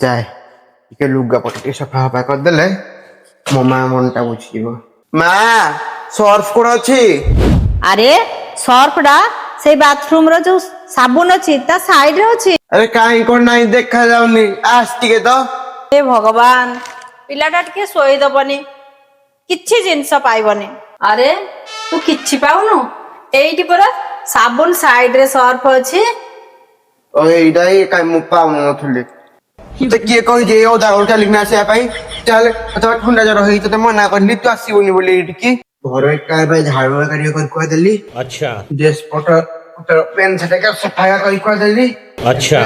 जाए ଟିକେ ଲୁଗାପଟା ଟିକେ ସଫା ଫଫା କରିଦେଲେ ମୋ ମା ମନଟା ବୁଝିଯିବ। ମା ସର୍ଫ କୋଣ ଅଛି? ଆରେ ସର୍ଫଟା ସେଇ ବାଥରୁମ ର ଯୋଉ ସାବୁନ ଅଛି ତା ସାଇଡ ରେ ଅଛି। ଆରେ କାହିଁ କଣ ନାହିଁ ଦେଖା ଯାଉନି, ଆସ ଟିକେ ତ। ହେ ଭଗବାନ, ପିଲାଟା ଟିକେ ଶୋଇଦବନି, କିଛି ଜିନିଷ ପାଇବନି। ଆରେ ତୁ କିଛି ପାଉନୁ? ଏଇଠି ପରା ସାବୁନ ସାଇଡ ରେ ସର୍ଫ ଅଛି। ଏଇଟା ହିଁ କାଇଁ ମୁଁ ପାଉନଥିଲି। ତତେ କିଏ କହିଛି ଏଇ ଅଧା ଘରୁ ଚାଲିକିନା ଆସିବା ପାଇଁ? ଚାଲେ, ତତେ ଥଣ୍ଡା ଜର ହେଇଛି, ତତେ ମନା କରିଲି ତୁ ଆସିବୁନି ବୋଲି ଏଇଠିକି। ଘର ଏକା ପାଇଁ ଝାଡୁ କରିବା କରି କୁହାଦେଲି। अच्छा ଡ୍ରେସ ପତ୍ର ପେନ୍ ସେଟା ସଫା କରି କୁହାଦେଲି। अच्छा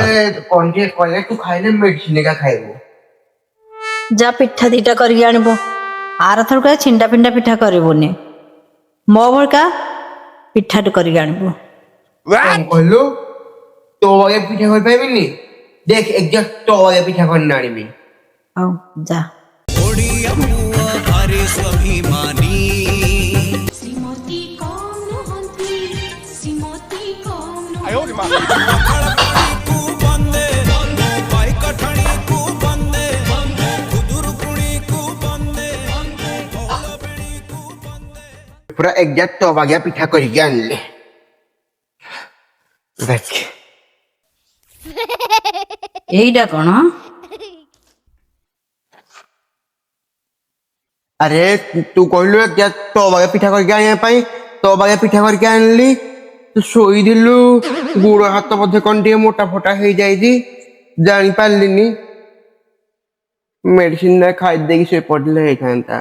କଣ ଟିକେ କଲେ ତୁ ଖାଇଲେ ମେଡିସିନ ଏକା ଖାଇବୁ। ଯା ପିଠା ଦିଟା କରିକି ଆଣିବୁ। ଆରଥରକ ଛିଣ୍ଡା ପିଣ୍ଡା ପିଠା କରିବୁନି, ମୋ ଭଳିକା ପିଠାଟେ କରିକି ଆଣିବୁ। କଣ କହିଲୁ? ତୋ ଭଳିଆ ପିଠା କରିପାରିବିନି? ଦେଖ ଏକ୍ଜାକ୍ଟ ତୋ ଭଳିଆ ପିଠା କରିନି ଆଣିବି। ହଉ ଯା। শ্রীমতী কম নহন্তি শ্রীমতী কম ପୁରା ଏକ୍ଜାକ୍ଟ ତୋ ଭଳିଆ ପିଠା କରିକି ଆଣିଲେ। ଦେଖ ଏଇଟା କଣ? ଆରେ ତୁ କହିଲୁ ତୋ ଭଳିଆ ପିଠା କରିକି ଆଣିବା ପାଇଁ, ତୋ ଭଳିଆ ପିଠା କରିକି ଆଣିଲି। ତୁ ଶୋଇଥିଲୁ, ଗୋଡ ହାତ ବୋଧେ କଣ ଟିକେ ମୋଟା ଫୋଟା ହେଇଯାଇଛି, ଜାଣିପାରିଲିନି। ମେଡିସିନ ଖାଇଦେଇକି ଶୋଇ ପଡିଲେ ହେଇଥାନ୍ତା।